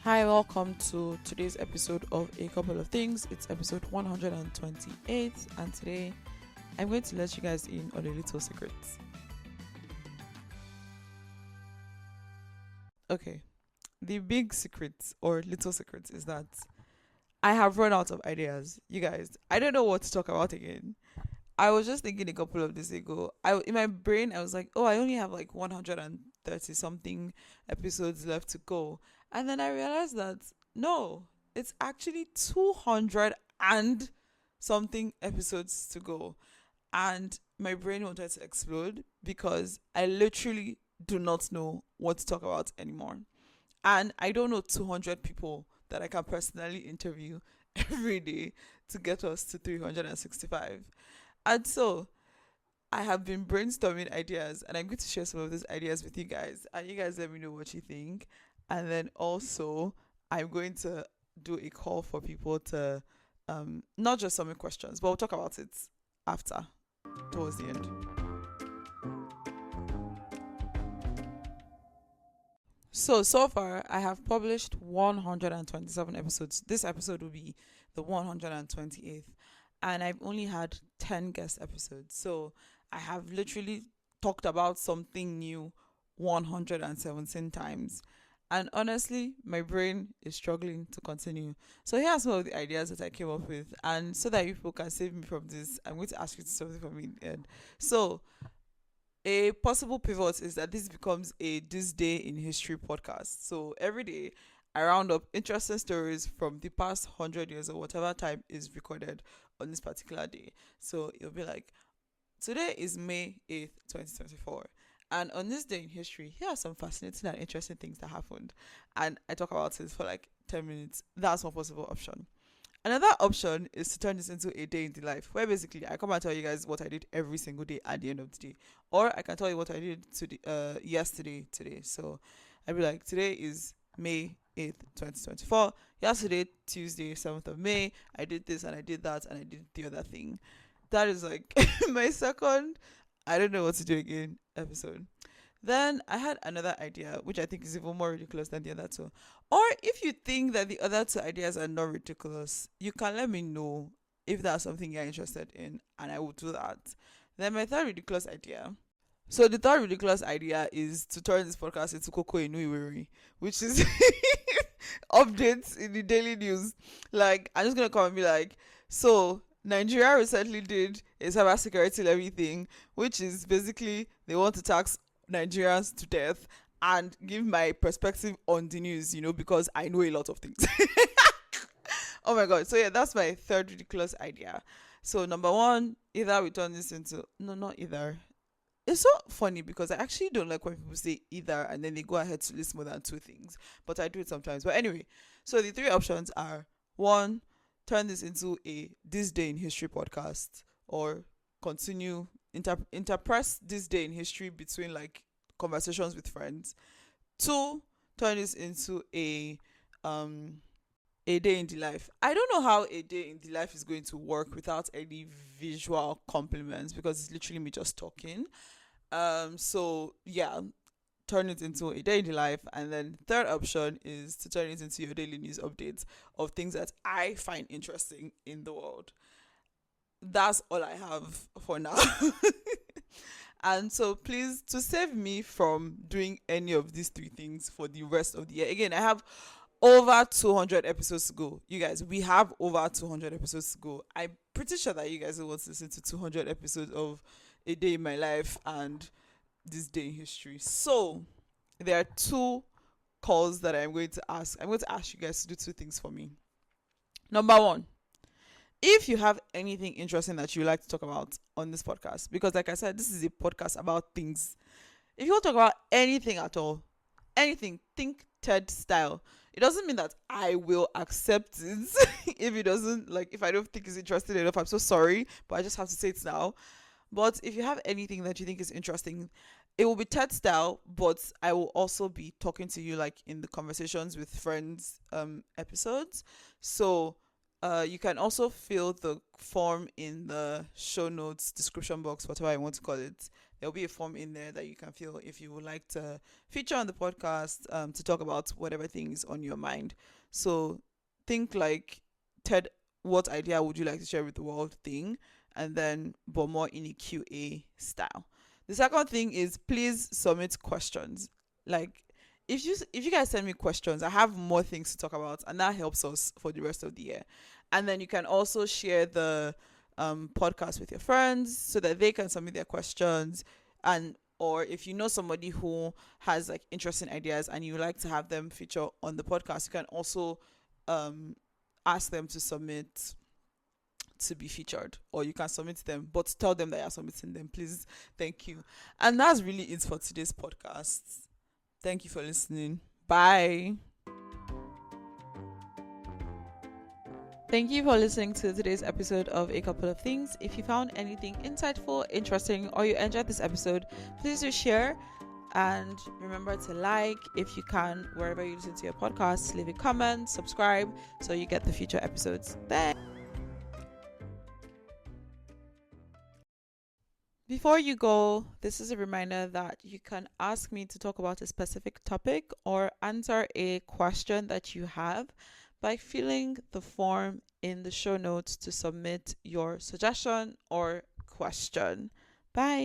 Hi, welcome to today's episode of A Couple of Things. It's episode 128, and today I'm going to let you guys in on a little secret. Okay, the big secret or little secret is that I have run out of ideas. You guys, I don't know what to talk about again. I was just thinking a couple of days ago. In my brain I was like, oh, I only have like 130 something episodes left to go, and then I realized that no, it's actually 200 and something episodes to go, and my brain wanted to explode because I literally do not know what to talk about anymore, and I don't know 200 people that I can personally interview every day to get us to 365. And so I have been brainstorming ideas, and I'm going to share some of these ideas with you guys. And you guys let me know what you think. And then also, I'm going to do a call for people to not just submit questions, but we'll talk about it after, towards the end. So far, I have published 127 episodes. This episode will be the 128th, and I've only had 10 guest episodes. So I have literally talked about something new 117 times. And honestly, my brain is struggling to continue. So here are some of the ideas that I came up with. And so that you people can save me from this, I'm going to ask you to something for me in the end. So a possible pivot is that this becomes a This Day in History podcast. So every day I round up interesting stories from the past 100 years or whatever time is recorded on this particular day. So it'll be like, today is May 8th, 2024. And on this day in history, here are some fascinating and interesting things that happened. And I talk about it for like 10 minutes. That's one possible option. Another option is to turn this into a day in the life, where basically I come and tell you guys what I did every single day at the end of the day, or I can tell you what I did yesterday today. So I'd be like, today is May 8th, 2024. Yesterday, Tuesday, 7th of May, I did this and I did that and I did the other thing. That is like my second, I don't know what to do again episode. Then I had another idea, which I think is even more ridiculous than the other two. Or if you think that the other two ideas are not ridiculous, you can let me know if that's something you're interested in, and I will do that. Then my third ridiculous idea. So the third ridiculous idea is to turn this podcast into Koko Inuiwiri, which is updates in the daily news. Like, I'm just gonna come and be like, so Nigeria recently did a cybersecurity levy thing, which is basically they want to tax Nigerians to death, and give my perspective on the news, because I know a lot of things. Oh my god. So yeah, that's my third ridiculous idea. So number one, either we turn this into no, not either. It's so funny because I actually don't like when people say either and then they go ahead to list more than two things. But I do it sometimes. But anyway, so the three options are: one, turn this into a This Day in History podcast, or continue interpress this day in history between like conversations with friends. Two, turn this into a day in the life. I don't know how a day in the life is going to work without any visual compliments, because it's literally me just talking. So yeah, turn it into a day in the life. And then third option is to turn it into your daily news updates of things that I find interesting in the world. That's all I have for now. And so please, to save me from doing any of these three things for the rest of the year, again, I have over 200 episodes to go. You guys, we have over 200 episodes to go. I'm pretty sure that you guys will want to listen to 200 episodes of A Day in My Life and This Day in History. So there are two calls that I'm going to ask. I'm going to ask you guys to do two things for me. Number one, if you have anything interesting that you would like to talk about on this podcast, because like I said, this is a podcast about things. If you want to talk about anything at all, anything, think TED style. It doesn't mean that I will accept it if it doesn't, like, if I don't think it's interesting enough. I'm so sorry, but I just have to say it now. But if you have anything that you think is interesting, it will be TED style, but I will also be talking to you like in the conversations with friends episodes. So you can also fill the form in the show notes description box, whatever I want to call it. there'll be a form in there that you can fill if you would like to feature on the podcast, to talk about whatever things on your mind. So think like Ted, what idea would you like to share with the world thing, and then but more in a QA style. The second thing is please submit questions. Like if you guys send me questions, I have more things to talk about, and that helps us for the rest of the year. And then you can also share the podcast with your friends so that they can submit their questions. And or if you know somebody who has like interesting ideas and you like to have them feature on the podcast, you can also um ask them to submit to be featured, or you can submit them but tell them that you're submitting them, please. Thank you. And that's really it for today's podcast. Thank you for listening. Bye. Thank you for listening to today's episode of A Couple of Things. If you found anything insightful, interesting, or you enjoyed this episode, please do share. And remember to like, if you can, wherever you listen to your podcasts, leave a comment, subscribe, so you get the future episodes. Thanks. Before you go, this is a reminder that you can ask me to talk about a specific topic or answer a question that you have by filling the form in the show notes to submit your suggestion or question. Bye.